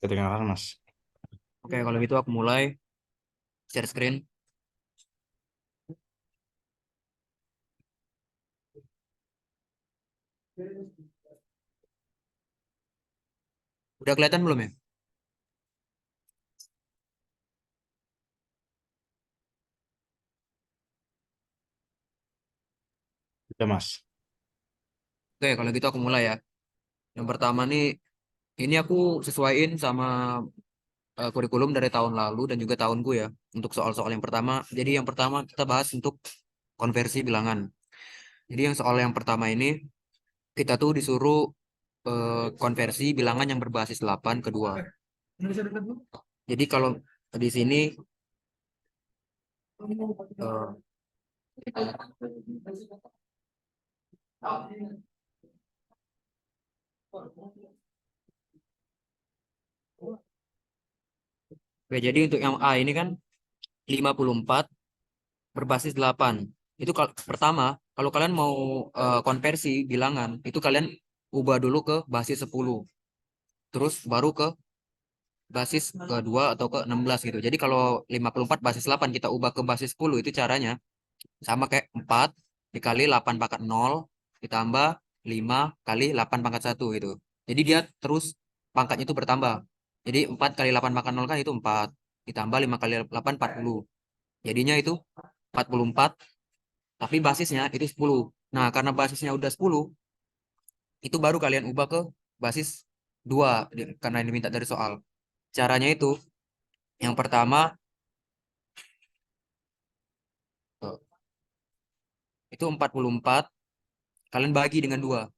Kedengaran, Mas. Oke, kalau gitu aku mulai share screen. Udah kelihatan belum ya? Udah, Mas. Oke, kalau gitu aku mulai ya. Yang pertama nih, ini aku sesuaiin sama kurikulum dari tahun lalu dan juga tahunku ya. Untuk soal-soal yang pertama. Jadi yang pertama kita bahas untuk konversi bilangan. Jadi yang soal yang pertama ini, kita tuh disuruh konversi bilangan yang berbasis 8 ke 2. Jadi kalau di sini, eh, oke, jadi untuk yang A ini kan 54 berbasis 8. Itu kalau pertama, kalau kalian mau konversi bilangan, itu kalian ubah dulu ke basis 10. Terus baru ke basis kedua atau ke 16 gitu. Jadi kalau 54 basis 8 kita ubah ke basis 10 itu caranya sama kayak 4 dikali 8 pangkat 0 ditambah 5 kali 8 pangkat 1 gitu. Jadi dia terus pangkatnya itu bertambah. Jadi 4 kali 8 pangkat 0 kan itu 4 ditambah 5 kali 8 40. Jadinya itu 44 tapi basisnya itu 10. Nah, karena basisnya udah 10, itu baru kalian ubah ke basis 2 karena ini diminta dari soal. Caranya itu yang pertama eh, itu 44 kalian bagi dengan 2.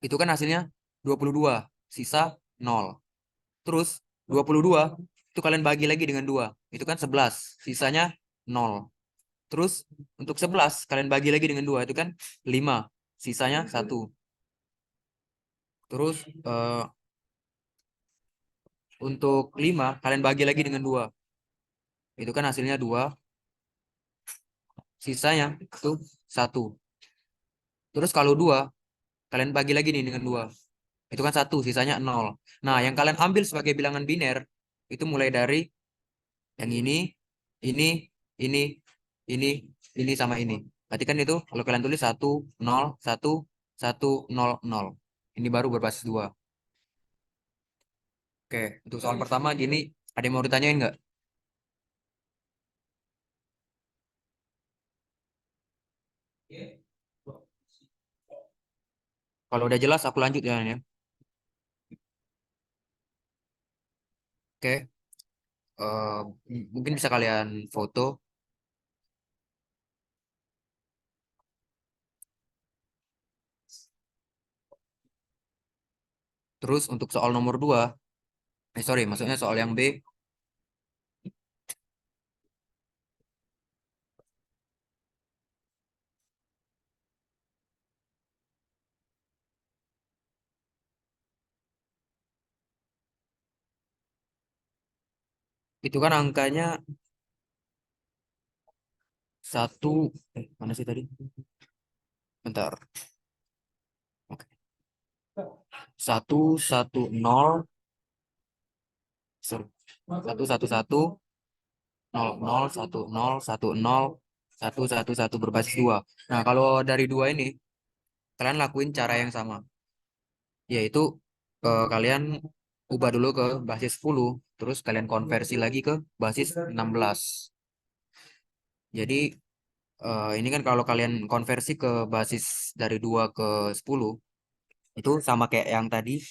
Itu kan hasilnya 22, sisa 0. Terus 22 itu kalian bagi lagi dengan 2. Itu kan 11, sisanya 0. Terus untuk 11 kalian bagi lagi dengan 2 itu kan 5, sisanya 1. Terus untuk 5 kalian bagi lagi dengan 2. Itu kan hasilnya 2, sisanya itu 1. Terus kalau 2 kalian bagi lagi nih dengan 2. Itu kan 1, sisanya 0. Nah, yang kalian ambil sebagai bilangan biner itu mulai dari yang ini, ini, ini, ini sama ini. Berarti kan itu kalau kalian tulis 1, 0, 1, 1, 0, 0. Ini baru berbasis 2. Oke, untuk soal pertama gini, ada yang mau ditanyain nggak? Kalau udah jelas aku lanjut ya. Oke, eh, mungkin bisa kalian foto. Terus untuk soal nomor 2, sorry, maksudnya soal yang B, itu kan angkanya satu, mana sih tadi? Bentar. Oke. 110, sorry. 111, 00, 10, 10, 111 berbasis 2. Nah, kalau dari 2 ini, kalian lakuin cara yang sama. Yaitu kalian ubah dulu ke basis 10, terus kalian konversi lagi ke basis 16. Jadi, ini kan kalau kalian konversi ke basis dari 2 ke 10, itu sama kayak yang tadi.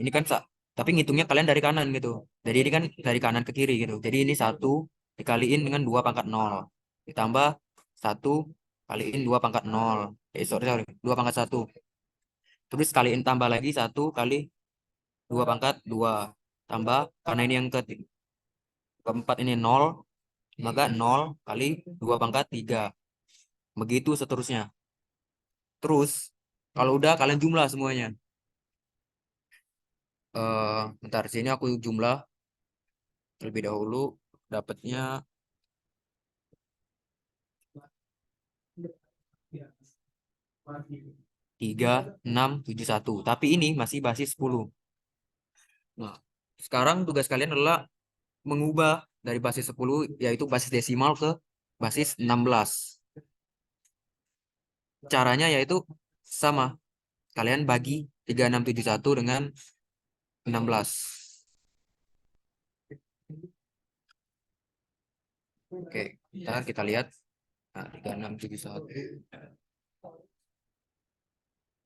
Ini kan tapi ngitungnya kalian dari kanan gitu. Jadi ini kan dari kanan ke kiri gitu. Jadi ini 1 dikaliin dengan 2 pangkat 0. Ditambah 1 kaliin 2 pangkat 0. Sorry, 2 pangkat 1. Terus kaliin tambah lagi 1 kali 2 pangkat 2. Tambah, karena ini yang keempat ini 0, maka 0 kali 2 pangkat 3. Begitu seterusnya. Terus, kalau udah kalian jumlah semuanya. Bentar, sini aku jumlah terlebih dahulu. Dapatnya 3, 6, 7, 1. Tapi ini masih basis 10. Nah, Sekarang tugas kalian adalah mengubah dari basis 10 yaitu basis desimal ke basis 16. Caranya yaitu sama. Kalian bagi 3671 dengan 16. Oke, kita lihat. Nah, 3671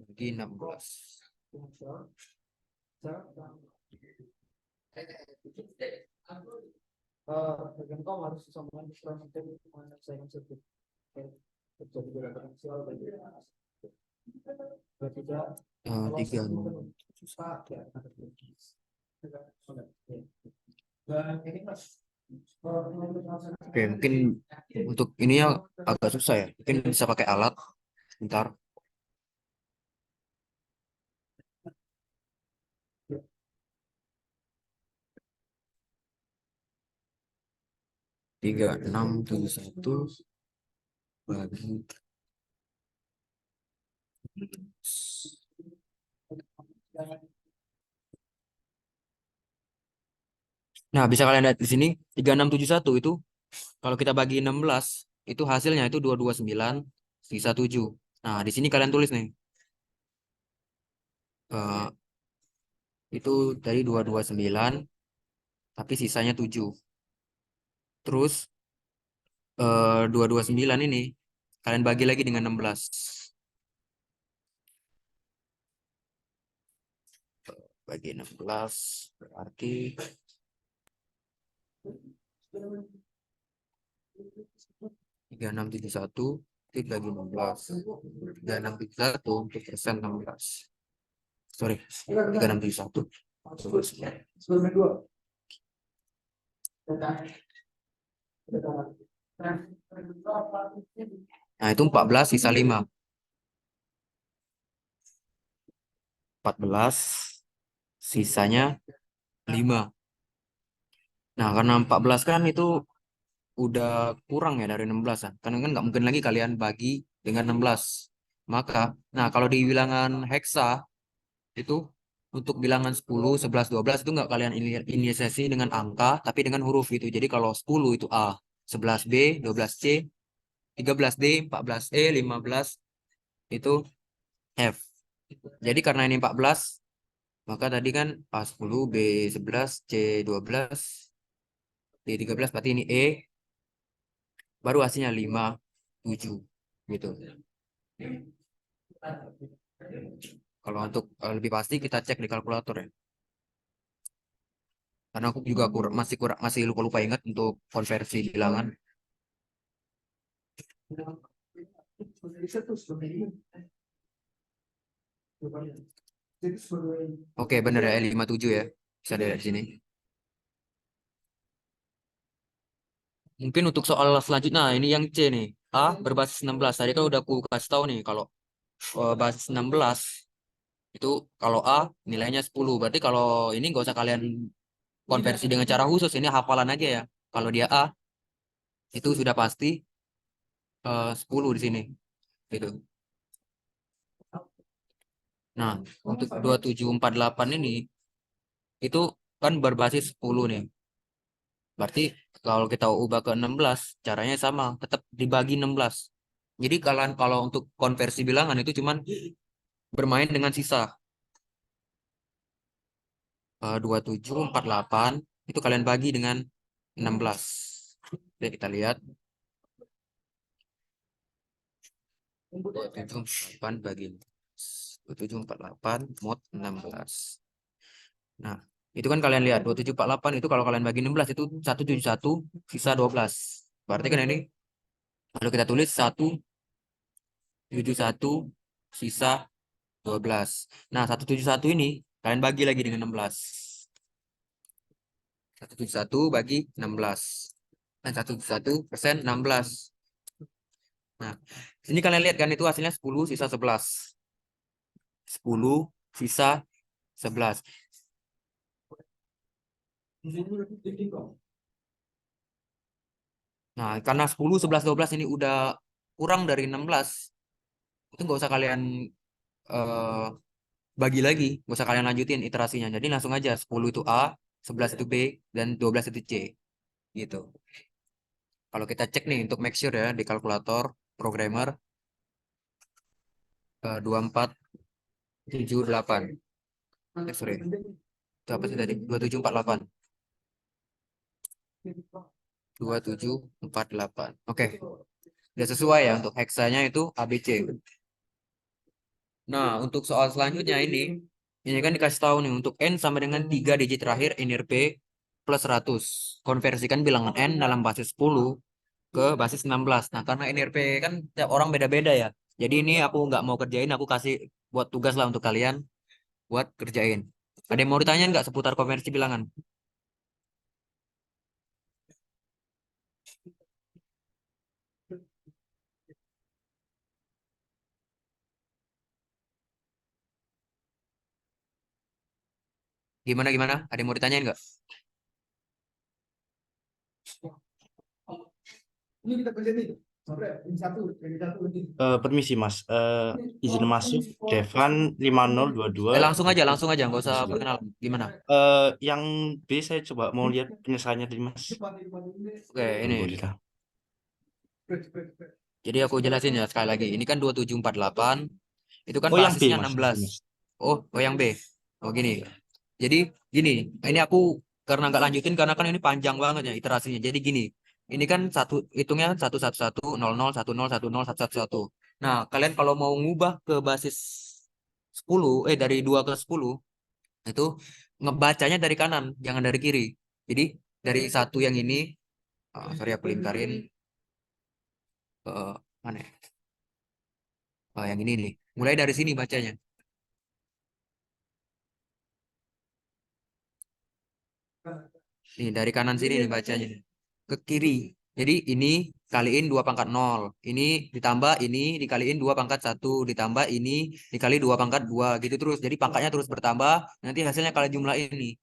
bagi 16. Tiga. Oke, mungkin untuk ini ya agak susah ya. Mungkin bisa pakai alat. Bentar. Tiga enam tujuh satu bagi. Nah, bisa kalian lihat di sini 3671 itu kalau kita bagi 16 itu hasilnya itu 229 sisa 7. Nah, di sini kalian tulis nih. eh, itu dari 229 tapi sisanya 7. Terus 229 ini kalian bagi lagi dengan 16. Bagi 16 berarti 3671 bagi 16. 3671 untuk persen 16. Sorry, 3671. Nah, itu 14 sisa 5. 14 sisanya 5. Nah, karena 14 kan itu udah kurang ya dari 16 kan. Karena kan nggak mungkin lagi kalian bagi dengan 16. Maka, nah kalau di bilangan heksa itu untuk bilangan 10, 11, 12 itu nggak kalian inisiasi dengan angka tapi dengan huruf gitu. Jadi kalau 10 itu A, 11B, 12C, 13D, 14E, 15 itu F. Jadi karena ini 14, maka tadi kan A10, B11, C12, D13 berarti ini E, baru hasilnya 5, 7 gitu. Kalau untuk lebih pasti kita cek di kalkulator ya. Karena aku juga masih lupa-lupa ingat untuk konversi bilangan. Oke, bener ya, 57 ya. Bisa dilihat di sini. Mungkin untuk soal selanjutnya, ini yang C nih. A berbasis 16. Tadi kan udah aku kasih tahu nih, kalau basis 16, itu kalau A nilainya 10. Berarti kalau ini nggak usah kalian konversi dengan cara khusus. Ini hafalan aja ya. Kalau dia A, itu sudah pasti 10 di sini. Gitu. Nah, untuk 2748 ini, itu kan berbasis 10 nih. Berarti kalau kita ubah ke 16, caranya sama, tetap dibagi 16. Jadi kalian kalau untuk konversi bilangan itu cuman bermain dengan sisa 2748 itu kalian bagi dengan 16. Oke, kita lihat 2748 bagi 2748 mod 16. Nah, itu kan kalian lihat 2748 itu kalau kalian bagi 16 itu 171 sisa 12. Berarti kan ini kalau kita tulis 171 sisa 12. Nah, 171 ini kalian bagi lagi dengan 16. 171 bagi 16. Dan 171 persen 16. Nah, sini kalian lihat kan itu hasilnya 10 sisa 11. 10 sisa 11. Nah, karena 10, 11, 12 ini udah kurang dari 16, itu nggak usah kalian eh, bagi lagi, nggak usah kalian lanjutin iterasinya. Jadi langsung aja 10 itu A, 11 itu B, dan 12 itu C. Gitu. Kalau kita cek nih untuk make sure ya di kalkulator programmer 2478. Sorry. Itu apa sih tadi? 2748. 2748. Oke. Udah sesuai ya untuk heksanya itu ABC. Nah, untuk soal selanjutnya ini kan dikasih tahu nih untuk N sama dengan 3 digit terakhir INR P plus 100. Konversikan bilangan N dalam basis 10 ke basis 16. Nah, karena NRP kan tiap orang beda-beda ya. Jadi ini aku nggak mau kerjain, aku kasih buat tugas lah untuk kalian buat kerjain. Ada yang mau ditanya nggak seputar konversi bilangan? Gimana gimana? Ada yang mau ditanyain nggak? Permisi Mas, izin masuk Devan 5022. Langsung aja, nggak usah perkenalan. Gimana? Yang B saya coba mau lihat penyelesaiannya tadi Mas. Oke, ini. Boleh lah. Jadi aku jelasin ya sekali lagi. Ini kan 2748. Itu kan Oh yang B basisnya Mas, 16. Mas. Oh yang B. Oh gini. Jadi gini, ini aku karena nggak lanjutin karena kan ini panjang banget ya iterasinya. Jadi gini, ini kan satu hitungnya 111 00 10 10 11 satu. Nah, kalian kalau mau ngubah ke basis 10, dari 2 ke 10 itu ngebacanya dari kanan, jangan dari kiri. Jadi dari satu yang ini, sorry aku lingkarin ke mana ya? Yang ini nih. Mulai dari sini bacanya. Nih, dari kanan sini nih bacanya. Ke kiri. Jadi ini kaliin 2 pangkat 0. Ini ditambah ini dikaliin 2 pangkat 1. Ditambah ini dikali 2 pangkat 2. Gitu terus. Jadi pangkatnya terus bertambah. Nanti hasilnya kalian jumlah ini.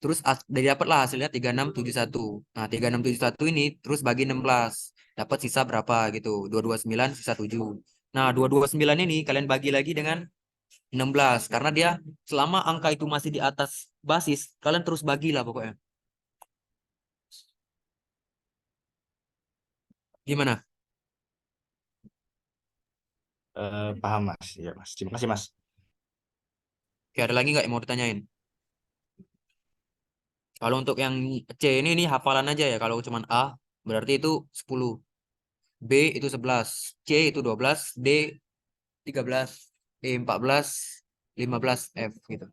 Terus dari dapatlah hasilnya 3671. Nah, 3671 ini terus bagi 16. Dapat sisa berapa gitu. 229 sisa 7. Nah, 229 ini kalian bagi lagi dengan 16. Karena dia selama angka itu masih di atas basis, kalian terus bagilah pokoknya. Gimana? Paham Mas. Ya Mas. Terima kasih Mas. Oke, ada lagi nggak yang mau ditanyain? Kalau untuk yang C ini hafalan aja ya. Kalau cuman A berarti itu 10, B itu 11, C itu 12, D 13, E 14, 15, F gitu.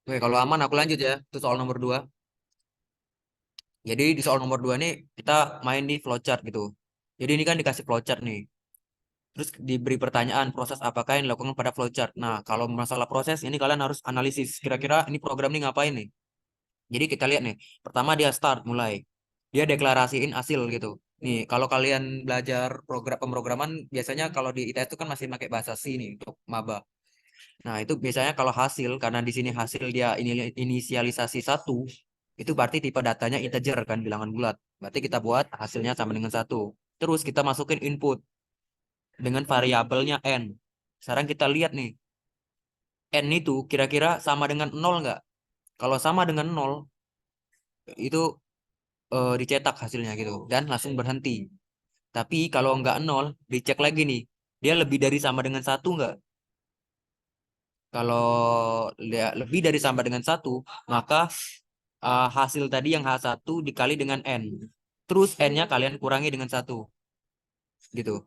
Oke, kalau aman aku lanjut ya. Itu soal nomor 2. Jadi di soal nomor 2 ini kita main di flowchart gitu. Jadi ini kan dikasih flowchart nih. Terus diberi pertanyaan proses apakah yang dilakukan pada flowchart. Nah, kalau masalah proses ini kalian harus analisis. Kira-kira ini program ini ngapain nih? Jadi kita lihat nih. Pertama dia start mulai. Dia deklarasiin hasil gitu. Nih, kalau kalian belajar program pemrograman biasanya kalau di ITS itu kan masih pakai bahasa C nih untuk maba. Nah, itu biasanya kalau hasil karena di sini hasil dia ini inisialisasi satu, itu berarti tipe datanya integer kan bilangan bulat. Berarti kita buat hasilnya sama dengan satu. Terus kita masukin input dengan variabelnya n. Sekarang kita lihat nih, n itu kira-kira sama dengan nol nggak? Kalau sama dengan nol, itu dicetak hasilnya gitu dan langsung berhenti. Tapi kalau nggak nol, dicek lagi nih, dia lebih dari sama dengan satu nggak? Kalau dia lebih dari sama dengan satu, maka hasil tadi yang H1 dikali dengan N. Terus N-nya kalian kurangi dengan satu, gitu.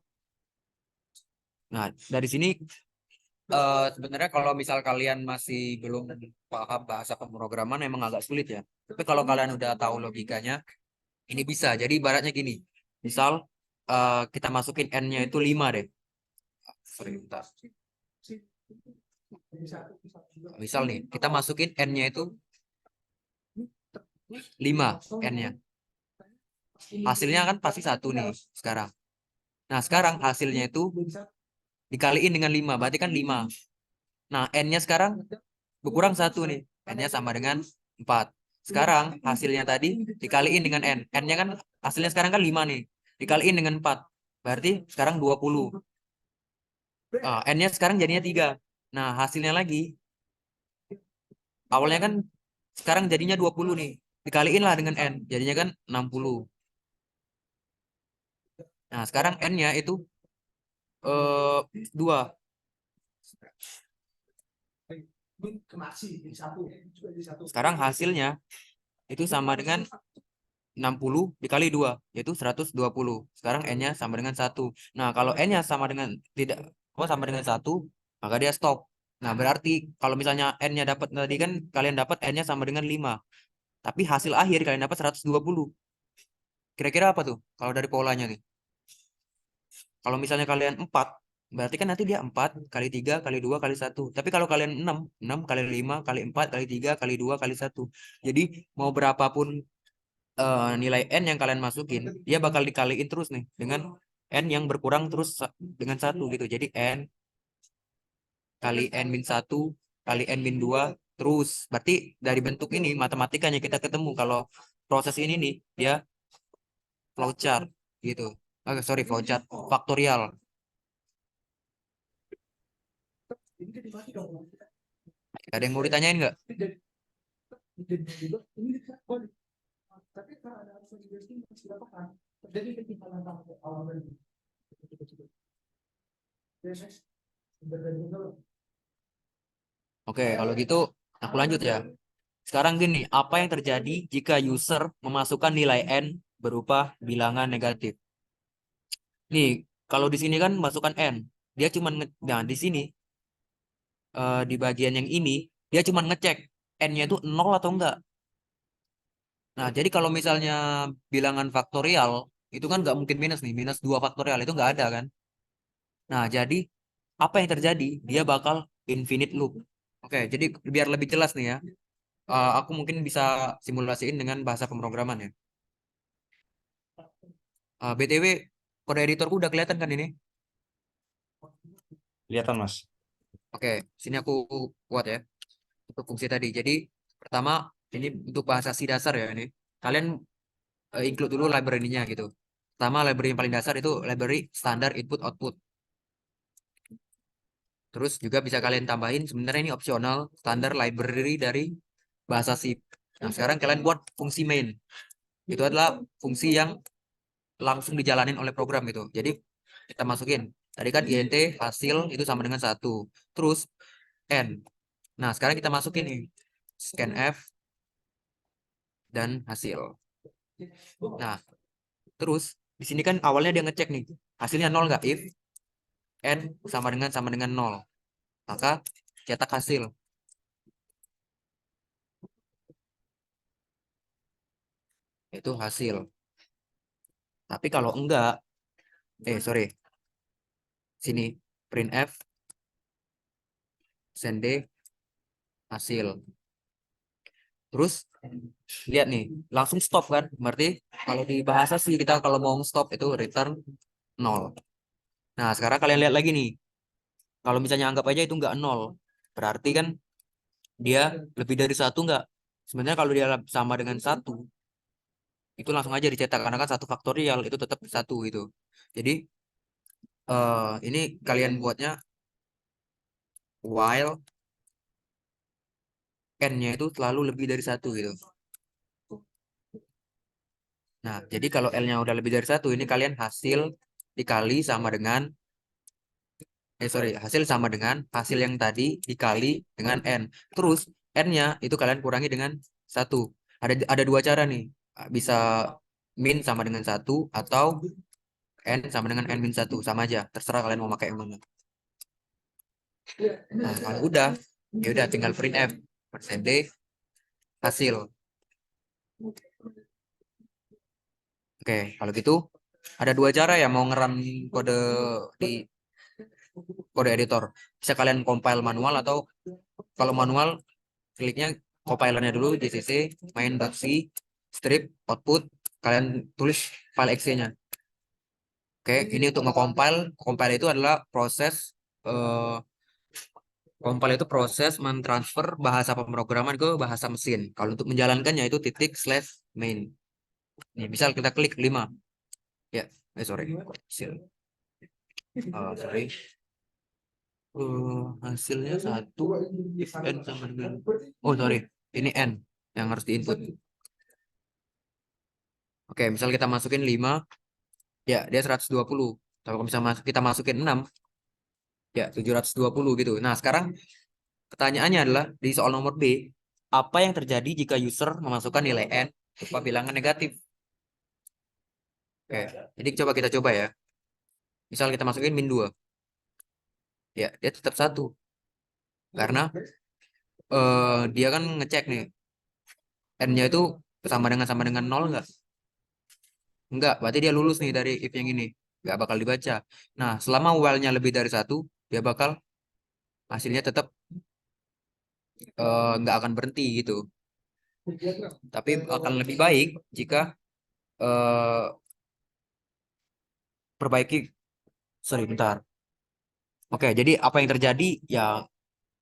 Nah, dari sini sebenarnya kalau misal kalian masih belum paham bahasa pemrograman emang agak sulit ya. Tapi kalau kalian udah tahu logikanya, ini bisa. Jadi ibaratnya gini, misal kita masukin N-nya itu 5 deh. Sorry, bentar. Misal nih, kita masukin N-nya itu 5 N-nya. Hasilnya kan pasti satu nih sekarang. Nah, sekarang hasilnya itu dikaliin dengan 5, berarti kan 5. Nah, N-nya sekarang berkurang satu nih. N-nya sama dengan 4. Sekarang hasilnya tadi dikaliin dengan N. N-nya kan hasilnya sekarang kan 5 nih. Dikaliin dengan 4. Berarti sekarang 20. N-nya sekarang jadinya 3. Nah, hasilnya lagi awalnya kan sekarang jadinya 20 nih. Dikaliin lah dengan N. Jadinya kan 60. Nah, sekarang N-nya itu 2. Sekarang hasilnya itu sama dengan 60 dikali 2, yaitu 120. Sekarang N-nya sama dengan 1. Nah, kalau N-nya sama dengan tidak sama dengan 1, maka dia stop. Nah, berarti kalau misalnya N-nya dapat tadi kan kalian dapat N-nya sama dengan 5. Tapi hasil akhir kalian dapat 120. Kira-kira apa tuh kalau dari polanya nih? Kalau misalnya kalian 4, berarti kan nanti dia 4 kali 3 kali 2 kali 1. Tapi kalau kalian 6, 6 kali 5 kali 4 kali 3 kali 2 kali 1. Jadi mau berapapun nilai N yang kalian masukin, dia bakal dikaliin terus nih dengan N yang berkurang terus dengan 1 gitu. Jadi N kali N min 1 kali N min 2 terus. Berarti dari bentuk ini matematikanya kita ketemu kalau proses ini nih dia flowchart gitu. Sorry, flowchart faktorial. Ada yang mau ditanyain nggak? Oke, kalau gitu aku lanjut ya. Sekarang gini, apa yang terjadi jika user memasukkan nilai N berupa bilangan negatif? Nih, kalau di sini kan masukkan N. Dia cuma nah di sini di bagian yang ini dia cuma ngecek N-nya itu 0 atau enggak. Nah, jadi kalau misalnya bilangan faktorial itu kan nggak mungkin minus nih, minus 2 faktorial itu nggak ada kan. Nah, jadi apa yang terjadi? Dia bakal infinite loop. Oke, jadi biar lebih jelas nih ya, aku mungkin bisa simulasiin dengan bahasa pemrograman ya. BTW, kode editorku udah kelihatan kan ini? Kelihatan, Mas. Oke, sini aku buat ya untuk fungsi tadi. Jadi pertama ini untuk bahasa C dasar ya ini. Kalian include dulu library-nya gitu. Pertama library yang paling dasar itu library standar input output. Terus juga bisa kalian tambahin sebenarnya ini opsional standar library dari bahasa C. Nah, sekarang kalian buat fungsi main. Itu adalah fungsi yang langsung dijalanin oleh program itu. Jadi kita masukin. Tadi kan int hasil itu sama dengan 1. Terus n. Nah, sekarang kita masukin nih scanf dan hasil. Nah, terus di sini kan awalnya dia ngecek nih. Hasilnya 0 nggak? If n sama dengan 0. Maka cetak hasil. Itu hasil. Tapi kalau enggak, sorry. Sini printf send hasil. Terus lihat nih, langsung stop kan? Berarti kalau di bahasa sih kita kalau mau stop itu return 0. Nah, sekarang kalian lihat lagi nih. Kalau misalnya anggap aja itu nggak 0, berarti kan dia lebih dari 1 nggak? Sebenarnya kalau dia sama dengan 1, itu langsung aja dicetak. Karena kan 1 faktorial itu tetap 1 gitu. Jadi, ini kalian buatnya while n-nya itu selalu lebih dari 1 gitu. Nah, jadi kalau L-nya udah lebih dari 1, ini kalian hasil dikali sama dengan sorry, hasil sama dengan hasil yang tadi dikali dengan N. Terus N-nya itu kalian kurangi dengan 1. Ada dua cara nih. Bisa min sama dengan 1 atau N sama dengan N min 1. Sama aja. Terserah kalian mau pakai yang mana. Nah, kalau udah, ya udah tinggal printf %d hasil. Oke, kalau gitu ada dua cara ya mau ngeram kode di kode editor. Bisa kalian compile manual atau kalau manual kliknya compilernya dulu gcc main.c strip output kalian tulis file exe-nya. Oke, ini untuk nge-compile. Compile itu adalah proses eh, compile itu proses mentransfer bahasa pemrograman ke bahasa mesin. Kalau untuk menjalankannya itu titik slash main. Nih, misal kita klik 5. Ya, sorry. Sorry. Hasilnya 1 if n sama dengan, oh sorry, ini n yang harus diinput. Oke, misal kita masukin 5, ya dia 120. Kalau misalnya kita masukin 6, ya 720 gitu. Nah, sekarang pertanyaannya adalah di soal nomor B, apa yang terjadi jika user memasukkan nilai n berupa bilangan negatif? Oke, jadi kita coba ya. Misal kita masukin min 2. Ya, dia tetap 1. Karena dia kan ngecek nih, n-nya itu sama dengan 0 enggak? Enggak, berarti dia lulus nih dari if yang ini. Enggak bakal dibaca. Nah, selama while-nya lebih dari 1, dia bakal hasilnya tetap nggak akan berhenti gitu. Tapi akan lebih baik jika eh, perbaiki, sorry bentar. Oke, jadi apa yang terjadi ya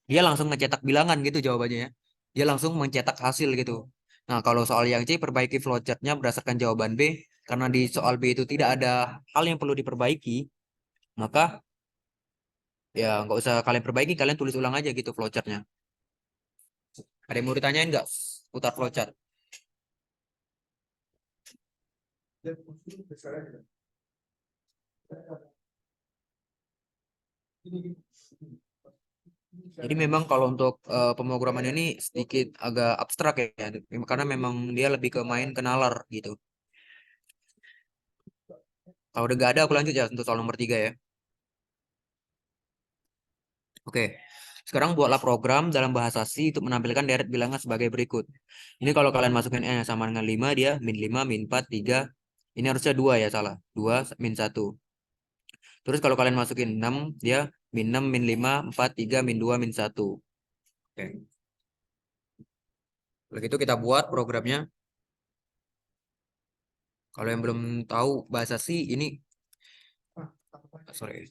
dia langsung mencetak bilangan gitu jawabannya ya. Dia langsung mencetak hasil gitu. Nah, kalau soal yang C, perbaiki flowchart-nya berdasarkan jawaban B. Karena di soal B itu tidak ada hal yang perlu diperbaiki, maka ya nggak usah kalian perbaiki, kalian tulis ulang aja gitu flowchart-nya. Ada yang mau ditanyain nggak putar flowchart? Jadi memang kalau untuk pemrograman ini sedikit agak abstrak ya, karena memang dia lebih ke main ke nalar gitu. Kalau udah gak ada, aku lanjut ya untuk soal nomor 3 ya. Oke, sekarang buatlah program dalam bahasa C untuk menampilkan deret bilangan sebagai berikut. Ini kalau kalian masukin n sama dengan 5, dia min 5, min 4, 3. Ini harusnya 2 ya, salah. 2, min 1. Terus kalau kalian masukin 6, dia min 6, min 5, 4, 3, min 2, min 1. Oke. Begitu kita buat programnya. Kalau yang belum tahu bahasa C, ini, sorry.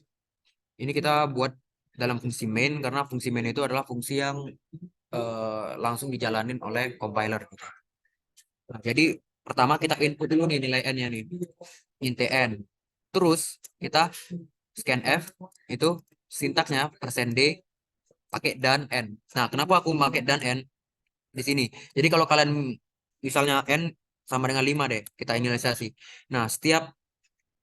Ini kita buat dalam fungsi main, karena fungsi main itu adalah fungsi yang langsung dijalanin oleh compiler. Nah, jadi pertama kita input dulu nih nilai n-nya nih, int n. Terus kita scan f, itu sintaksnya %d pakai dan n. Nah, kenapa aku pakai dan n di sini? Jadi kalau kalian misalnya n sama dengan 5 deh, kita inisialisasi. Nah, setiap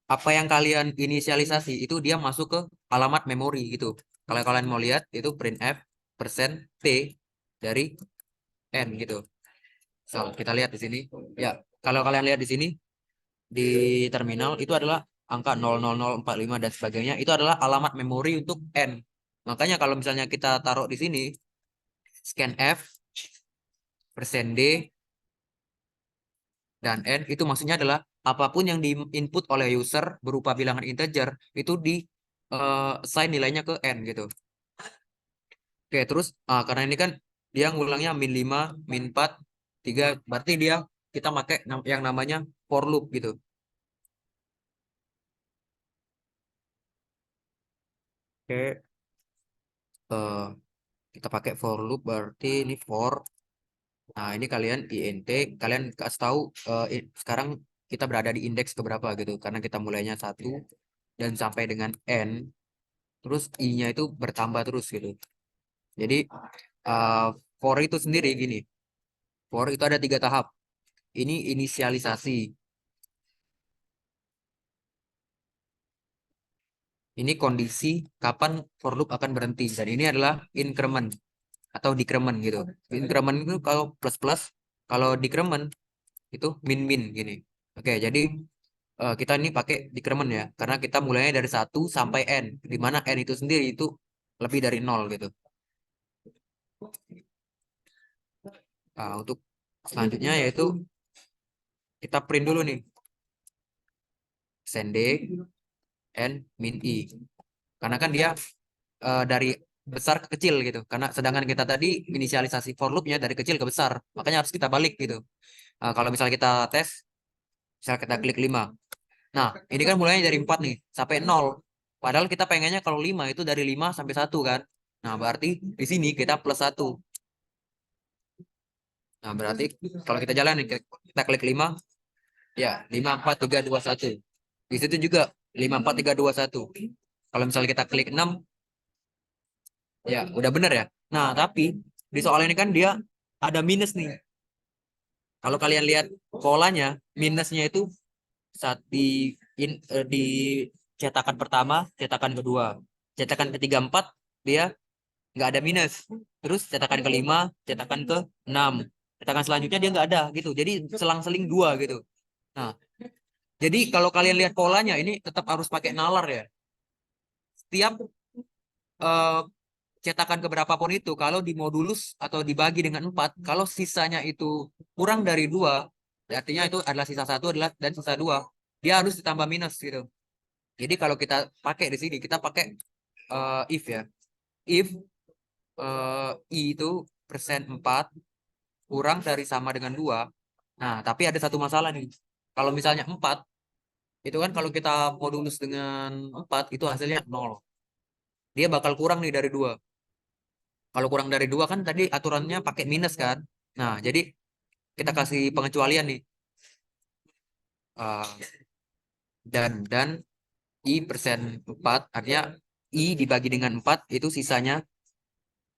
apa yang kalian inisialisasi itu dia masuk ke alamat memori gitu. Kalau kalian mau lihat itu printf %t dari n gitu. So, kita lihat di sini. Ya, kalau kalian lihat di sini di terminal itu adalah angka 00045 dan sebagainya. Itu adalah alamat memori untuk n. Makanya kalau misalnya kita taruh di sini scanf %d dan n, itu maksudnya adalah apapun yang diinput oleh user berupa bilangan integer itu di assign nilainya ke n gitu. Oke, terus karena ini kan dia ngulangnya min 5, min 4, 3, berarti dia kita pakai yang namanya for loop gitu. Oke, eh, kita pakai for loop berarti ini for. Nah, ini kalian int, kalian kasih tahu sekarang kita berada di indeks keberapa gitu. Karena kita mulainya 1 dan sampai dengan n, terus i-nya itu bertambah terus gitu. Jadi eh, for itu sendiri gini. For itu ada 3 tahap. Ini inisialisasi. Ini kondisi kapan for loop akan berhenti. Dan ini adalah increment atau decrement gitu. Increment itu kalau plus plus, kalau decrement itu min min gini. Oke, jadi kita ini pakai decrement ya, karena kita mulainya dari 1 sampai n, di mana n itu sendiri itu lebih dari 0 gitu. Nah, untuk selanjutnya yaitu kita print dulu nih send n min i, karena kan dia dari besar ke kecil gitu, karena sedangkan kita tadi inisialisasi for loopnya dari kecil ke besar, makanya harus kita balik gitu. Kalau misalnya kita tes, misal kita klik 5. Nah, ini kan mulainya dari 4 nih sampai 0. Padahal kita pengennya kalau 5 itu dari 5 sampai 1 kan. Nah, berarti di sini kita plus 1. Nah, berarti kalau kita jalan nih, kita klik 5, ya 5 4 3 2 1. Di situ juga 5 4 3 2 1. Kalau misalnya kita klik 6, Ya, udah bener ya. Nah, tapi di soal ini kan dia ada minus nih. Kalau kalian lihat polanya, minusnya itu saat di cetakan pertama, cetakan kedua, cetakan ketiga empat dia nggak ada minus. Terus cetakan kelima, cetakan ke enam, cetakan selanjutnya dia nggak ada gitu. Jadi selang-seling dua gitu. Nah, jadi kalau kalian lihat polanya ini tetap harus pakai nalar ya. Setiap eh, cetakan keberapa pun itu, kalau dimodulus atau dibagi dengan empat, kalau sisanya itu kurang dari dua, artinya itu adalah sisa satu adalah dan sisa dua, dia harus ditambah minus gitu. Jadi kalau kita pakai di sini, kita pakai if ya, if i itu persen 4 kurang dari sama dengan dua. Nah, tapi ada satu masalah nih. Kalau misalnya 4 itu kan kalau kita modulus dengan 4 itu hasilnya nol. Dia bakal kurang nih dari dua. Kalau kurang dari dua kan tadi aturannya pakai minus kan. Nah, jadi kita kasih pengecualian nih. Eh, dan i persen 4 artinya i dibagi dengan 4 itu sisanya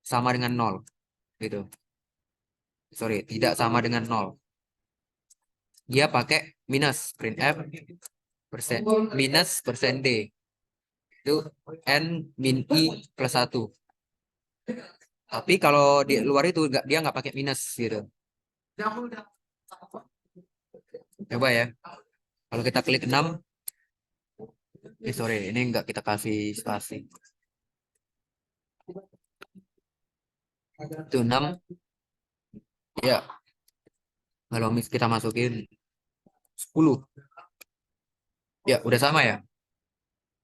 sama dengan nol gitu. Sorry, tidak sama dengan nol. Dia pakai minus printf persen minus persen d itu n min i plus satu. Tapi kalau di luar itu dia nggak pakai minus gitu. Coba ya. Kalau kita klik 6, sorry, ini nggak kita kasih spasi. Itu 6, ya. Kalau kita masukin 10, ya udah sama ya.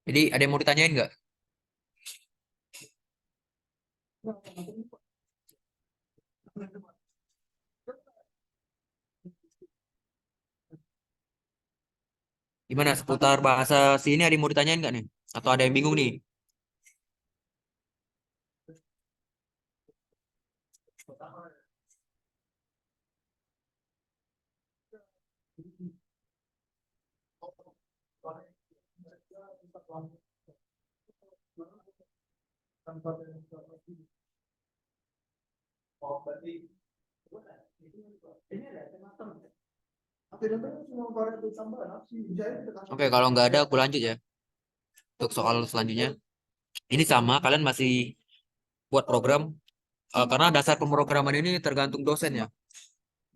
Jadi ada yang mau ditanyain nggak? Gimana seputar bahasa sini ada yang mau ditanyain nggak nih? Atau ada yang bingung nih? Oke, kalau nggak ada aku lanjut ya. Untuk soal selanjutnya. Ini sama, kalian masih buat program. Karena dasar pemrograman ini tergantung dosen ya.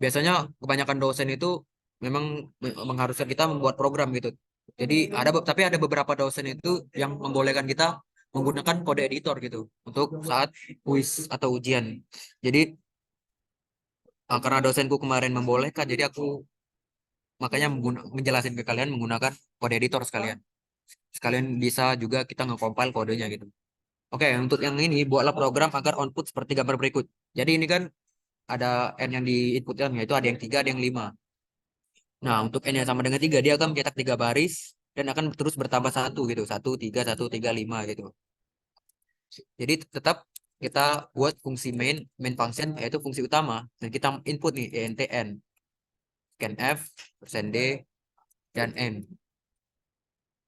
Biasanya kebanyakan dosen itu memang mengharuskan kita membuat program gitu. Jadi tapi ada beberapa dosen itu yang membolehkan kita menggunakan kode editor gitu untuk saat kuis atau ujian. Jadi karena dosenku kemarin membolehkan, jadi aku makanya menjelasin ke kalian menggunakan kode editor sekalian. Sekalian bisa juga kita nge-compile kodenya gitu. Oke, untuk yang ini buatlah program agar output seperti gambar berikut. Jadi ini kan ada n yang di inputkan, yaitu ada yang 3, ada yang 5. Nah, untuk n yang sama dengan 3, dia akan mencetak 3 baris dan akan terus bertambah satu gitu. Satu, tiga, 5 gitu. Jadi tetap kita buat fungsi main function yaitu fungsi utama dan kita input nih intn, scanf, persen %d dan n.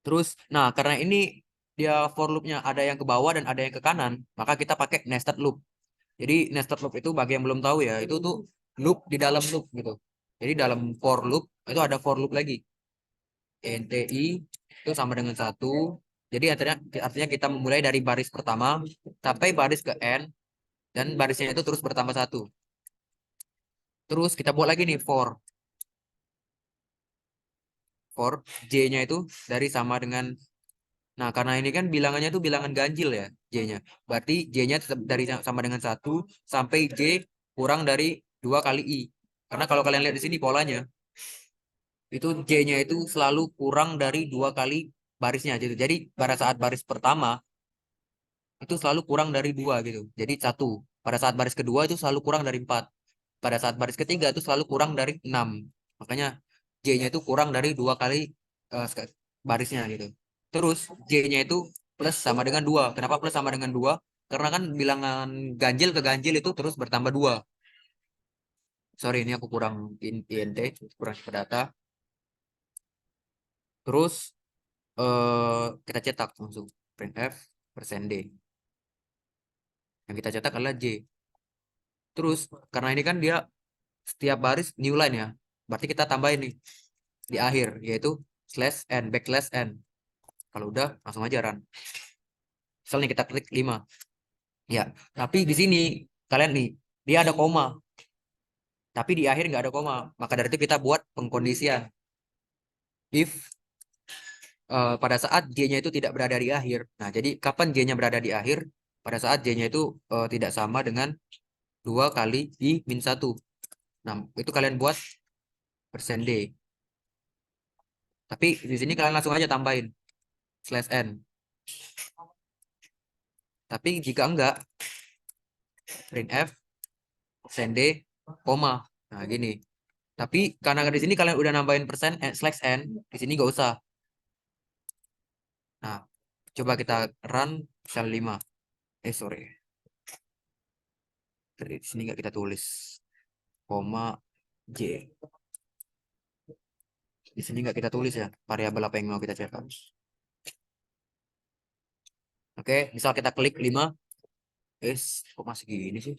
Terus, nah karena ini dia for loopnya ada yang ke bawah dan ada yang ke kanan, maka kita pakai nested loop. Jadi nested loop itu bagi yang belum tahu ya, itu tuh loop di dalam loop gitu. Jadi dalam for loop itu ada for loop lagi. NTI itu sama dengan satu. Jadi artinya kita memulai dari baris pertama sampai baris ke N dan barisnya itu terus bertambah satu. Terus kita buat lagi nih for J-nya itu dari sama dengan. Nah, karena ini kan bilangannya itu bilangan ganjil ya, J-nya. Berarti J-nya tetap dari sama dengan satu sampai J kurang dari 2 kali I. Karena kalau kalian lihat di sini polanya, itu J-nya itu selalu kurang dari 2 kali barisnya gitu. Jadi pada saat baris pertama itu selalu kurang dari 2 gitu. Jadi satu. Pada saat baris kedua itu selalu kurang dari 4. Pada saat baris ketiga itu selalu kurang dari 6. Makanya J-nya itu kurang dari 2 kali barisnya gitu. Terus J-nya itu plus sama dengan 2. Kenapa plus sama dengan 2? Karena kan bilangan ganjil ke ganjil itu terus bertambah 2. Sorry, ini aku kurang INT, kurang ke data. Terus kita cetak langsung printf persen %d. Yang kita cetak adalah J. Terus karena ini kan dia setiap baris new line ya. Berarti kita tambahin nih di akhir yaitu slash n, backslash n. Kalau udah langsung aja run. Misalnya kita klik 5. Ya, tapi di sini kalian nih dia ada koma. Tapi di akhir nggak ada koma. Maka dari itu kita buat pengkondisian. If pada saat J-nya itu tidak berada di akhir. Nah, jadi kapan J-nya berada di akhir? Pada saat J-nya itu tidak sama dengan 2 kali I min 1. Nah, itu kalian buat persen %D. Tapi di sini kalian langsung aja tambahin slash n. Tapi jika enggak, printf persen %D, koma. Nah, gini. Tapi karena di sini kalian udah nambahin persen slash n, di sini nggak usah. Nah, coba kita run misal 5. Sorry. Di sini nggak kita tulis koma J. Di sini nggak kita tulis ya variabel apa yang mau kita cetak. Oke, misal kita klik 5. Kok masih gini sih?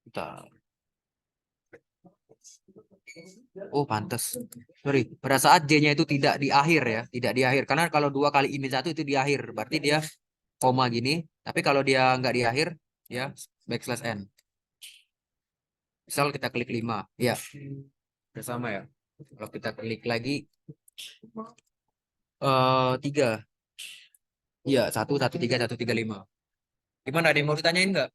Kita. Oh, pantas. Sorry, pada saat J-nya itu tidak di akhir ya, tidak di akhir. Karena kalau 2 kali I min 1 itu di akhir, berarti dia koma gini. Tapi kalau dia nggak di akhir, ya backslash n. Misal kita klik 5, ya bersama ya. Kalau kita klik lagi 3, ya 1 1 3 1 3 5. Gimana? Ada yang mau ditanyain nggak?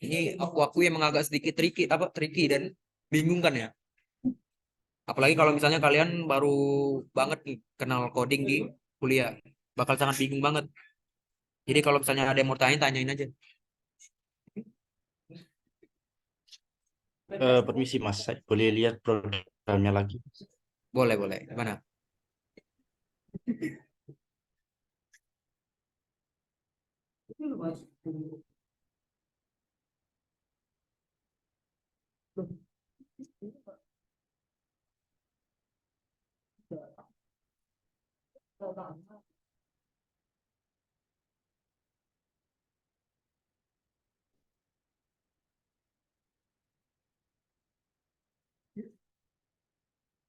Ini aku emang agak sedikit tricky dan bingung kan ya. Apalagi kalau misalnya kalian baru banget nih kenal coding di kuliah, bakal sangat bingung banget. Jadi kalau misalnya ada yang mau tanyain aja. Permisi Mas, saya boleh lihat programnya lagi? Boleh, boleh. Gimana?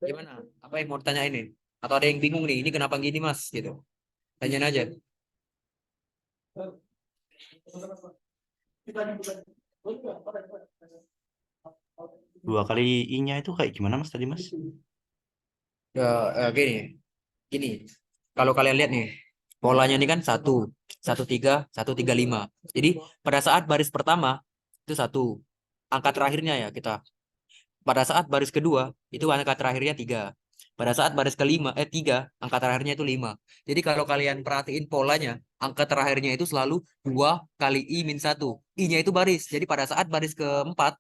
Gimana? Apa yang mau tanya ini? Atau ada yang bingung nih, ini kenapa gini Mas? Gitu. Tanyain aja. 2 kali I-nya itu kayak gimana Mas tadi Mas? Gini, gini. Kalau kalian lihat nih, polanya ini kan 1 1 3 1 3 5. Jadi pada saat baris pertama itu 1, angka terakhirnya ya kita. Pada saat baris kedua itu angka terakhirnya 3. Pada saat baris kelima 3, angka terakhirnya itu 5. Jadi kalau kalian perhatiin polanya, angka terakhirnya itu selalu 2 kali I min 1. I-nya itu baris. Jadi pada saat baris keempat,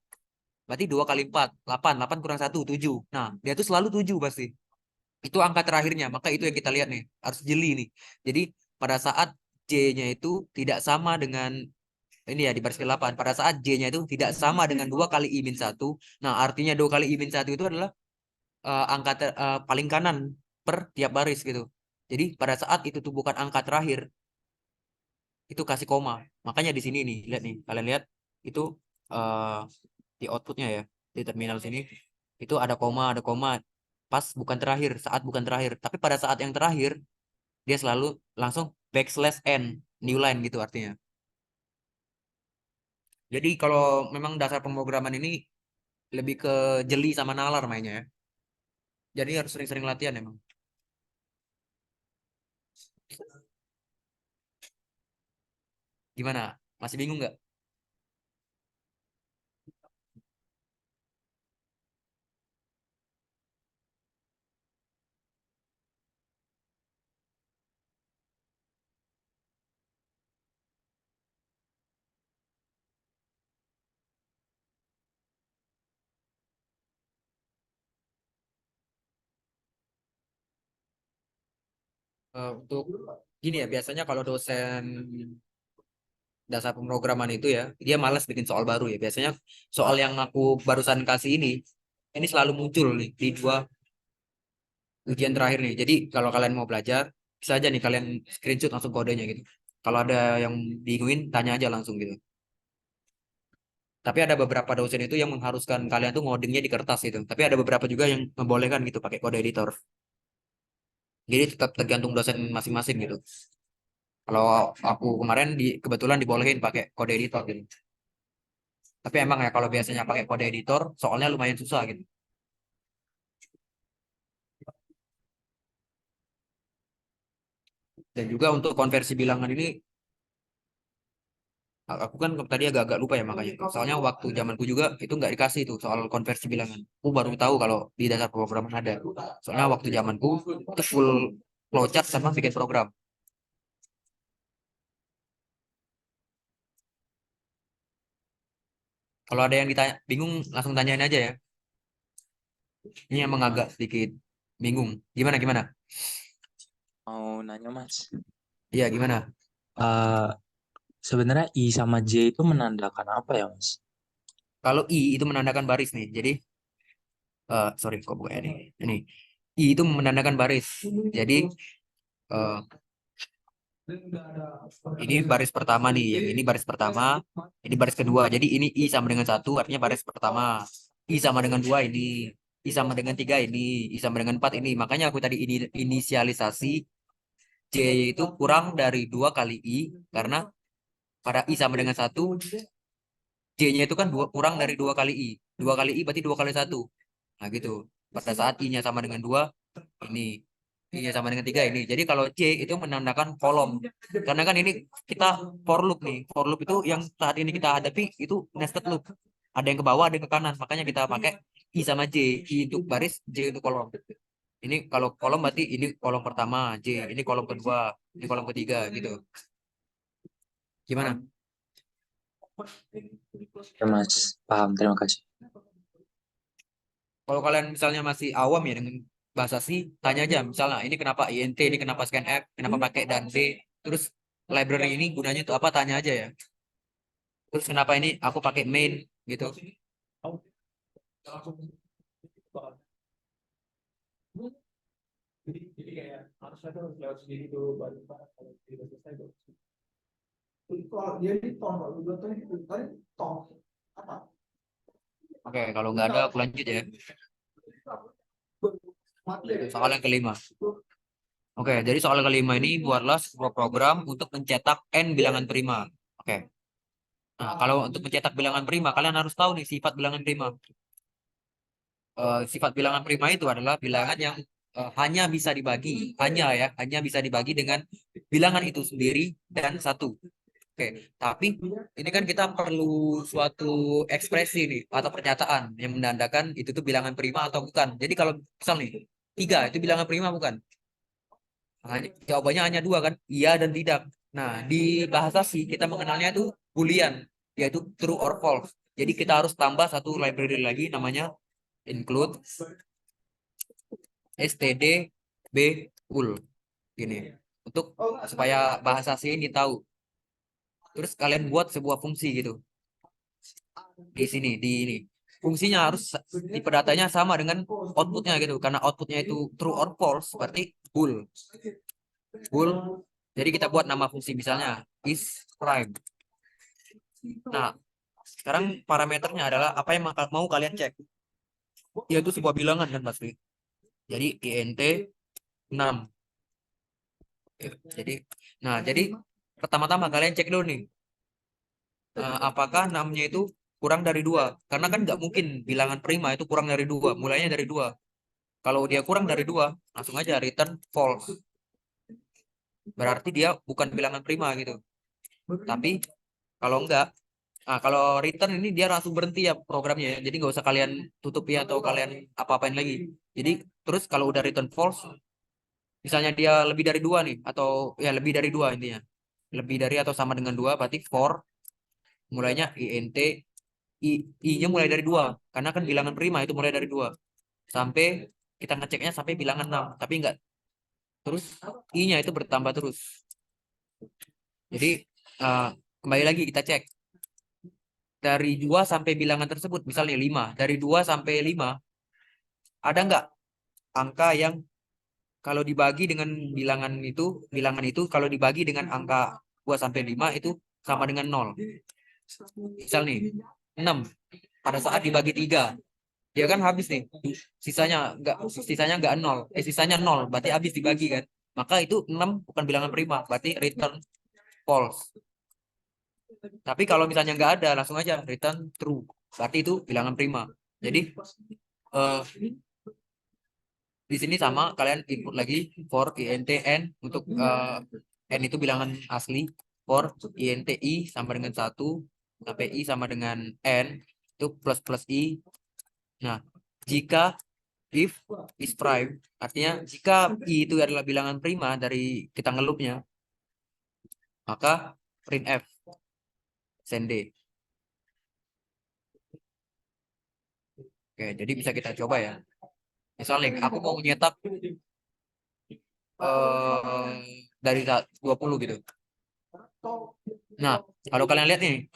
berarti 2 kali 4, 8. 8 kurang 1, 7. Nah, dia itu selalu 7 pasti. Itu angka terakhirnya, maka itu yang kita lihat nih, harus jeli nih. Jadi pada saat J-nya itu tidak sama dengan ini ya di baris ke-8, pada saat J-nya itu tidak sama dengan 2 kali I min 1. Nah, artinya 2 kali I min 1 itu adalah angka paling kanan per tiap baris gitu. Jadi pada saat itu tuh bukan angka terakhir, itu kasih koma. Makanya di sini nih, lihat nih, kalian lihat itu uh, di outputnya ya, di terminal sini itu ada koma pas bukan terakhir, saat bukan terakhir. Tapi pada saat yang terakhir dia selalu langsung backslash n, new line gitu artinya. Jadi kalau memang dasar pemrograman ini lebih ke jeli sama nalar mainnya ya. Jadi harus sering-sering latihan emang. Gimana? Masih bingung nggak? Untuk gini ya, biasanya kalau dosen dasar pemrograman itu ya, dia malas bikin soal baru ya. Biasanya soal yang aku barusan kasih ini selalu muncul nih di 2 ujian terakhir nih. Jadi kalau kalian mau belajar, bisa aja nih kalian screenshot langsung kodenya gitu. Kalau ada yang bingungin, tanya aja langsung gitu. Tapi ada beberapa dosen itu yang mengharuskan kalian tuh ngodingnya di kertas itu. Tapi ada beberapa juga yang membolehkan gitu pakai kode editor. Jadi tetap tergantung dosen masing-masing gitu. Kalau aku kemarin kebetulan dibolehin pakai kode editor gitu. Tapi emang ya kalau biasanya pakai kode editor, soalnya lumayan susah gitu. Dan juga untuk konversi bilangan ini, aku kan tadi agak-agak lupa ya makanya. Soalnya waktu zamanku juga itu nggak dikasih tuh soal konversi bilangan. Aku baru tahu kalau di dasar pemrograman ada. Soalnya waktu zamanku itu full flowchart sama bikin program. Kalau ada yang ditanya bingung, langsung tanyain aja ya. Ini emang agak sedikit bingung. Gimana gimana? Mau nanya Mas, Iya gimana? eh sebenarnya I sama J itu menandakan apa ya Mas? Kalau I itu menandakan baris nih. Jadi, sorry kok bukan ini. Ini I itu menandakan baris. Jadi eh, ini baris pertama nih. Yang ini baris pertama. Ini baris kedua. Jadi ini I sama dengan satu, artinya baris pertama. I sama dengan dua ini. I sama dengan tiga ini. I sama dengan empat ini. Makanya aku tadi ini inisialisasi J itu kurang dari dua kali I karena pada I sama dengan satu, J-nya itu kan kurang dari dua kali I. Dua kali I berarti dua kali satu. Nah gitu. Pada saat I-nya sama dengan dua, ini. I-nya sama dengan tiga ini. Jadi kalau C itu menandakan kolom. Karena kan ini kita for loop nih. For loop itu yang saat ini kita hadapi itu nested loop. Ada yang ke bawah, ada yang ke kanan. Makanya kita pakai I sama J. I untuk baris, J untuk kolom. Ini kalau kolom berarti ini kolom pertama, J. Ini kolom kedua, ini kolom ketiga gitu. Gimana? Ya Mas, paham. Terima kasih. Kalau kalian misalnya masih awam ya dengan bahasa C, tanya aja misalnya ini kenapa INT, ini kenapa scanf, kenapa pakai dan D, terus library ini gunanya itu apa, tanya aja ya. Terus kenapa ini aku pakai main gitu. Oke, kalau nggak ada aku lanjut ya. Soal yang kelima. Oke, jadi soal kelima ini buatlah sebuah program untuk mencetak n bilangan prima. Oke. Nah, kalau untuk mencetak bilangan prima, kalian harus tahu nih sifat bilangan prima. Sifat bilangan prima itu adalah bilangan yang hanya bisa dibagi, hanya bisa dibagi dengan bilangan itu sendiri dan satu. Oke, tapi ini kan kita perlu suatu ekspresi nih atau pernyataan yang menandakan itu tuh bilangan prima atau bukan. Jadi kalau misal nih tiga itu bilangan prima bukan? Jawabannya hanya dua kan, iya dan tidak. Nah, di bahasa C kita mengenalnya itu Boolean, yaitu true or false. Jadi kita harus tambah satu library lagi namanya include std bool gini untuk supaya bahasa C ini tahu. Terus kalian buat sebuah fungsi gitu di sini di ini. Fungsinya harus tipe datanya sama dengan outputnya gitu. Karena outputnya itu true or false, berarti bool. Bool. Jadi kita buat nama fungsi misalnya is prime. Nah, sekarang parameternya adalah apa yang mau kalian cek. Yaitu sebuah bilangan kan pasti. Jadi int 6. Jadi, jadi pertama-tama kalian cek dulu nih. Apakah 6-nya itu kurang dari 2? Karena kan nggak mungkin bilangan prima itu kurang dari 2. Mulainya dari 2. Kalau dia kurang dari 2, langsung aja return false. Berarti dia bukan bilangan prima gitu. Tapi kalau enggak, kalau return ini dia langsung berhenti ya programnya ya. Jadi nggak usah kalian tutup ya atau kalian apa-apain lagi. Jadi terus kalau udah return false, misalnya dia lebih dari 2 nih atau ya lebih dari 2 intinya. Lebih dari atau sama dengan 2 berarti for mulainya int i-nya mulai dari 2 karena kan bilangan prima itu mulai dari 2 sampai kita ngeceknya sampai bilangan 6 tapi enggak terus i-nya itu bertambah terus. Jadi uh, kembali lagi kita cek dari 2 sampai bilangan tersebut misalnya 5 dari 2 sampai 5 ada enggak angka yang kalau dibagi dengan bilangan itu kalau dibagi dengan angka 2 sampai 5 itu sama dengan 0. Misal nih 6 pada saat dibagi 3 dia kan habis nih. Sisanya enggak 0. Sisanya 0 berarti habis dibagi kan. Maka itu 6 bukan bilangan prima, berarti return false. Tapi kalau misalnya nggak ada, langsung aja return true. Berarti itu bilangan prima. Jadi eh, di sini sama kalian input lagi for int n untuk n itu bilangan asli, for int i sama dengan 1 sampai i sama dengan n itu plus plus i. Nah, jika if is prime, artinya jika i itu adalah bilangan prima dari kita ngelupnya, maka printf send d. Oke, jadi bisa kita coba ya. Misalnya aku mau nyetak dari 20 gitu. Nah, kalau kalian lihat nih,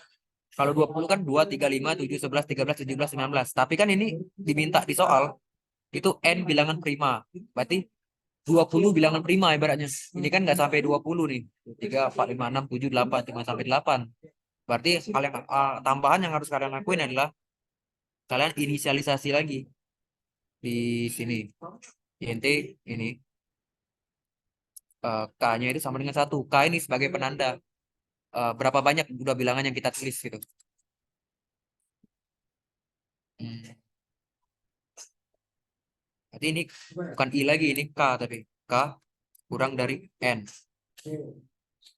kalau 20 kan 2, 3, 5, 7, 11, 13, 17, 19. Tapi kan ini diminta di soal, itu n bilangan prima. Berarti 20 bilangan prima ibaratnya. Ini kan nggak sampai 20 nih. 3, 4, 5, 6, 7, 8, 5 sampai 8. Berarti kalian tambahan yang harus kalian lakuin adalah kalian inisialisasi lagi di sini. int ini k-nya itu sama dengan 1. K ini sebagai penanda berapa banyak udah bilangan yang kita tulis gitu. Berarti ini bukan i lagi, ini k, tapi k kurang dari n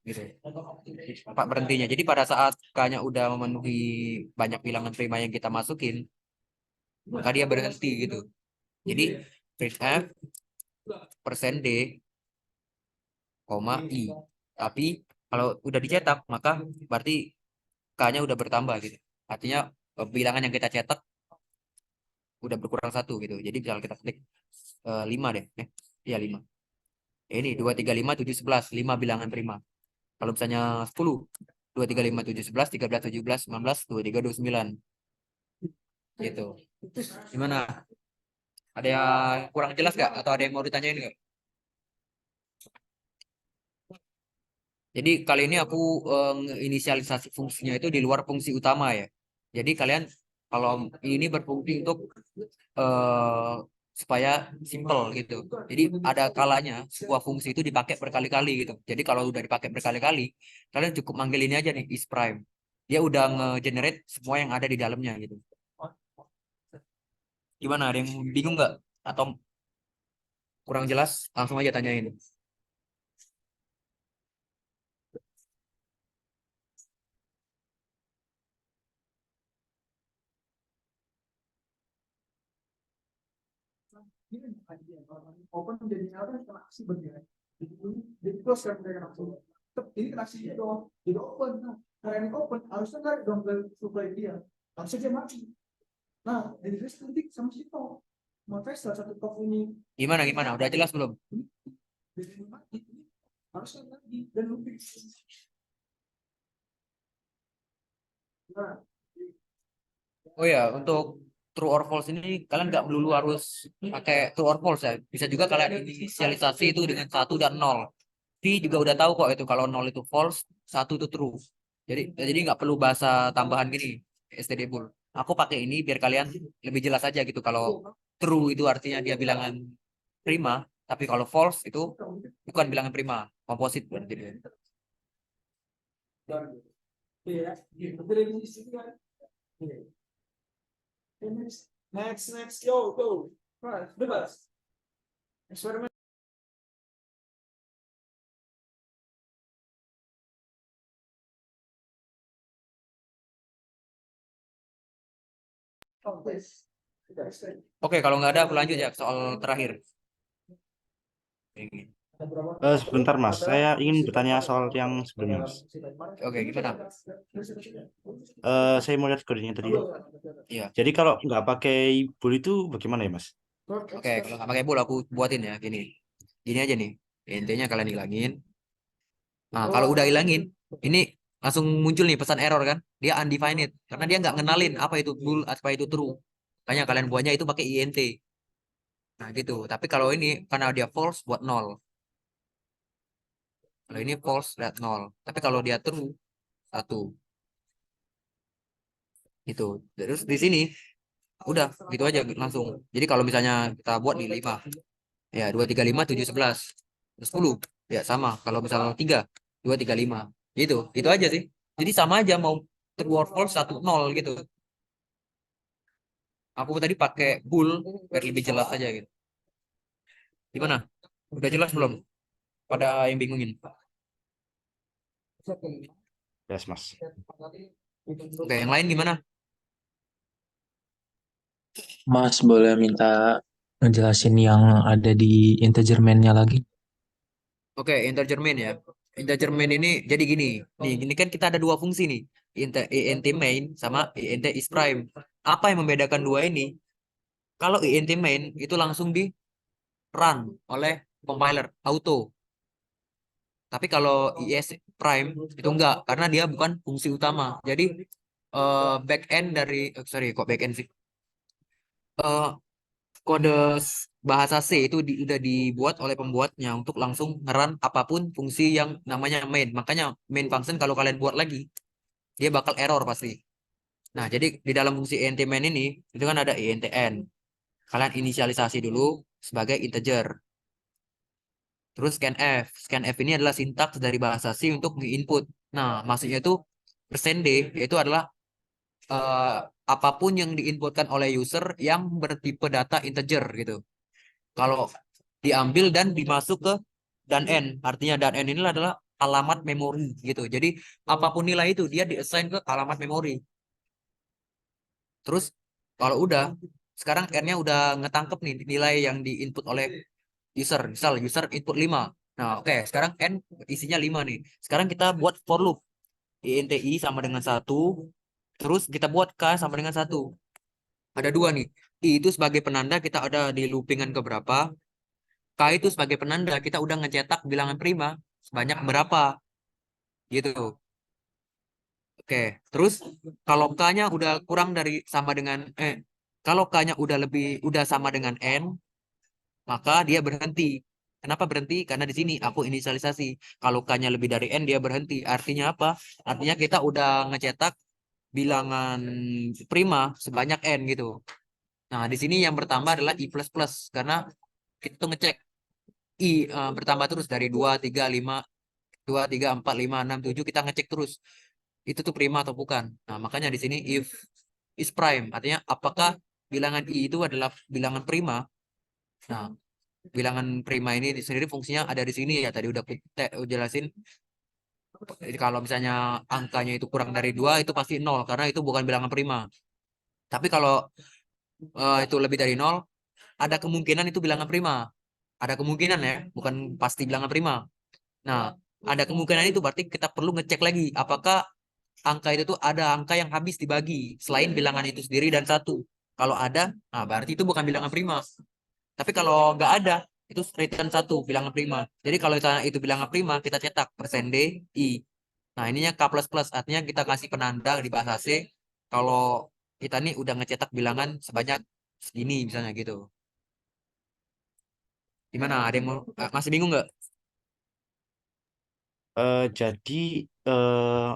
gitu. Pak berhentinya. Jadi pada saat k-nya udah memenuhi banyak bilangan prima yang kita masukin, maka dia berhenti gitu. Jadi printf persen d, i. Tapi kalau udah dicetak, maka berarti k-nya udah bertambah gitu. Artinya bilangan yang kita cetak udah berkurang 1 gitu. Jadi misalnya kita klik 5 deh. Iya 5. Ini 2, 3, 5, 7, 11. 5 bilangan prima. Kalau misalnya 10. 2, 3, 5, 7, 11, 13, 17, 19, 23, 29. Gitu. Gimana? Ada yang kurang jelas gak? Atau ada yang mau ditanyain gak? Jadi kali ini aku inisialisasi fungsinya itu di luar fungsi utama ya. Jadi kalian kalau ini berfungsi untuk eh, supaya simple gitu. Jadi ada kalanya sebuah fungsi itu dipakai berkali-kali gitu. Jadi kalau udah dipakai berkali-kali, kalian cukup manggil ini aja nih is prime. Dia udah nge-generate semua yang ada di dalamnya gitu. Gimana? Ada yang bingung nggak? Atau kurang jelas? Langsung aja tanyain. Open jadi apa kena aksi bergerak jadi close kan mereka langsung ini kena aksi dong jadi open nah karena ini open harusnya nggak dong ke supply dia harusnya dia mati nah jadi nanti sama si Tom makanya salah satu top ini Gimana? Udah jelas belum? jadi mati harusnya lagi dan lebih nah Oh ya, untuk true or false ini kalian nggak melulu harus pakai true or false ya. Bisa juga kalian inisialisasi itu dengan 1 dan 0. V juga udah tahu kok itu kalau 0 itu false, 1 itu true. Jadi nggak perlu bahasa tambahan gini, stdbul. Aku pakai ini biar kalian lebih jelas aja gitu. Kalau true itu artinya dia bilangan prima, tapi kalau false itu bukan bilangan prima, komposit berarti dia. ya dari sisi kan next go bebas eksperimen Oke, kalau nggak ada aku lanjut ya ke soal terakhir. Sebentar Mas, saya ingin bertanya soal yang sebelumnya Mas. Oke, gimana? Saya mau lihat kodenya tadi. Iya. Jadi kalau nggak pakai bool itu bagaimana ya Mas? Oke, kalau nggak pakai bool aku buatin ya gini. Gini aja nih. Intinya kalian hilangin. Nah, kalau udah hilangin, ini langsung muncul nih pesan error kan? Dia undefined karena dia nggak ngenalin apa itu bool, apa itu true. Makanya kalian buatnya itu pakai int. Nah, gitu. Tapi kalau ini karena dia false buat nol. Kalau ini false, lihat 0. Tapi kalau dia true, 1. Gitu. Terus di sini udah gitu aja langsung. Jadi kalau misalnya kita buat di 5, ya 2 3 5 7 11. Terus 10, ya sama. Kalau misalnya 3 2 3 5. Gitu. Itu aja sih. Jadi sama aja mau true or false 1 0 gitu. Aku tadi pakai bool biar lebih jelas aja gitu. Gimana? Udah jelas belum? Pada yang bingungin. Yes, Mas. Oke, yang lain gimana? Mas boleh minta ngejelasin yang ada di integer main-nya lagi? Oke, integer main ya. Integer main ini jadi gini. Nih, ini kan kita ada dua fungsi nih. Int main sama int is prime. Apa yang membedakan dua ini? Kalau int main itu langsung di run oleh compiler auto. Tapi kalau is prime itu enggak karena dia bukan fungsi utama. Jadi backend dari sorry kok backend sih. Eh, kode bahasa C itu udah dibuat oleh pembuatnya untuk langsung ngeran apapun fungsi yang namanya main. Makanya main function kalau kalian buat lagi, dia bakal error pasti. Nah, jadi di dalam fungsi int main ini, itu kan ada intn. Kalian inisialisasi dulu sebagai integer. Terus scanf. Scanf ini adalah sintaks dari bahasa C untuk nge-input. Nah, maksudnya itu %d, yaitu adalah eh, apapun yang diinputkan oleh user yang bertipe data integer gitu. Kalau diambil dan dimasuk ke dan n, artinya dan n ini adalah alamat memori gitu. Jadi apapun nilai itu dia diassign ke alamat memori. Terus kalau udah sekarang n-nya udah ngetangkep nih nilai yang diinput oleh user. Misal user input 5. Nah, oke, sekarang n isinya 5 nih. Sekarang kita buat for loop. Int i sama dengan 1. Terus kita buat k sama dengan 1. Ada dua nih. I itu sebagai penanda kita ada di loopingan ke berapa. K itu sebagai penanda kita udah ngecetak bilangan prima sebanyak berapa gitu. Oke, terus kalau K-nya udah kurang dari sama dengan kalau K-nya udah sama dengan N, maka dia berhenti. Kenapa berhenti? Karena di sini aku inisialisasi. Kalau K-nya lebih dari N dia berhenti. Artinya apa? Artinya kita udah ngecetak bilangan prima sebanyak N gitu. Nah, di sini yang bertambah adalah I plus plus karena kita tuh ngecek I bertambah terus dari 2 3 5 2 3 4 5 6 7 kita ngecek terus itu tuh prima atau bukan. Nah, makanya di sini if is prime artinya apakah bilangan i itu adalah bilangan prima. Nah, bilangan prima ini sendiri fungsinya ada di sini ya tadi udah jelasin. Jadi kalau misalnya angkanya itu kurang dari 2 itu pasti nol karena itu bukan bilangan prima. Tapi kalau itu lebih dari nol ada kemungkinan itu bilangan prima. Ada kemungkinan ya, bukan pasti bilangan prima. Nah, ada kemungkinan itu berarti kita perlu ngecek lagi apakah angka itu tuh ada angka yang habis dibagi selain bilangan itu sendiri dan satu. Kalau ada, nah berarti itu bukan bilangan prima. Tapi kalau nggak ada, itu return satu bilangan prima. Jadi kalau misalnya itu bilangan prima, kita cetak persen %d i. Nah ininya k plus plus, artinya kita kasih penanda di bahasa C. Kalau kita nih udah ngecetak bilangan sebanyak segini misalnya gitu. Gimana? Ada yang mau masih bingung nggak? Jadi eh,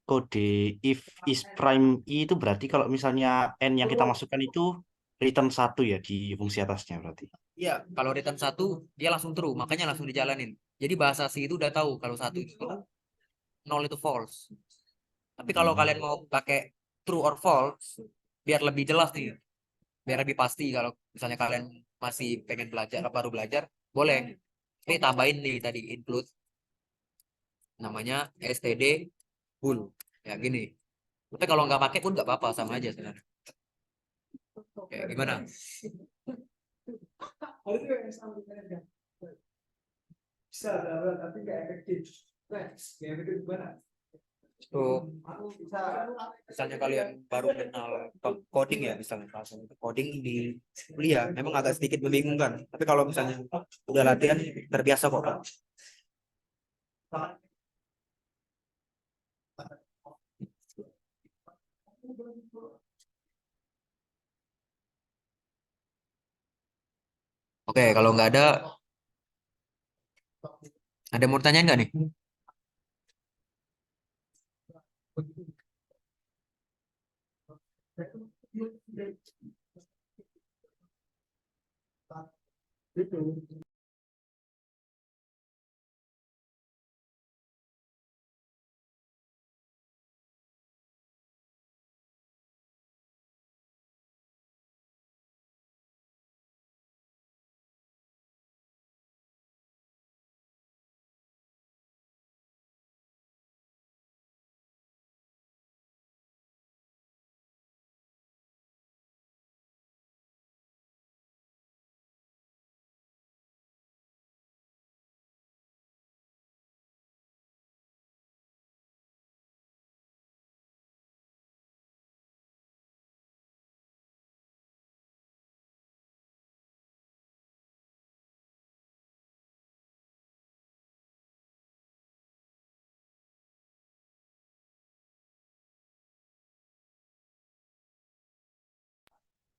kode if is prime i itu berarti kalau misalnya n yang kita masukkan itu return satu ya di fungsi atasnya berarti. Iya, kalau return satu dia langsung true, makanya langsung dijalanin. Jadi bahasa C itu udah tahu kalau satu itu true, nol itu false. Tapi kalau Hmm. kalian mau pakai true or false, biar lebih jelas nih, biar lebih pasti kalau misalnya kalian masih pengen belajar, baru belajar, boleh. Ini tambahin nih tadi include namanya std bool. Ya gini. Tapi kalau nggak pakai pun nggak apa-apa, sama aja sebenarnya. Oke, gimana? Ada juga yang sama dengan bisa tapi nggak efektif. Next, yang efektif gimana? Tuh, Aku bisa misalnya kalian baru kenal coding ya, misalnya langsung coding di kuliah, memang agak sedikit membingungkan. Tapi kalau misalnya udah latihan, terbiasa kok. Oke, kalau nggak ada, Ada yang mau tanya nggak nih?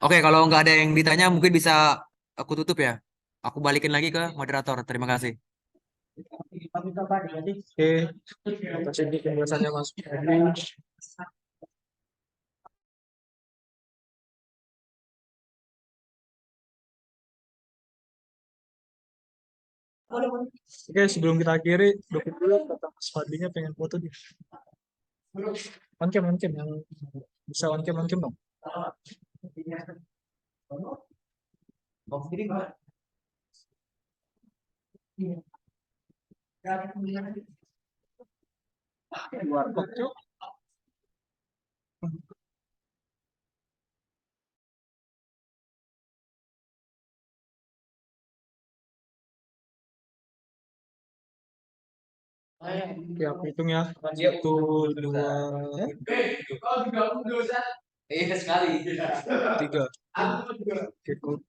Oke, kalau nggak ada yang ditanya, mungkin bisa aku tutup ya. Aku balikin lagi ke moderator. Terima kasih. Oke, terima kasih di penjelasannya Mas Febri. Oke, sebelum kita akhiri, dukung dulu kata Mas Fadlinya pengen foto di on cam yang bisa on cam dong. Warkop tuh. Oke, aku hitung ya. Satu, dua, tiga. Oke, cool.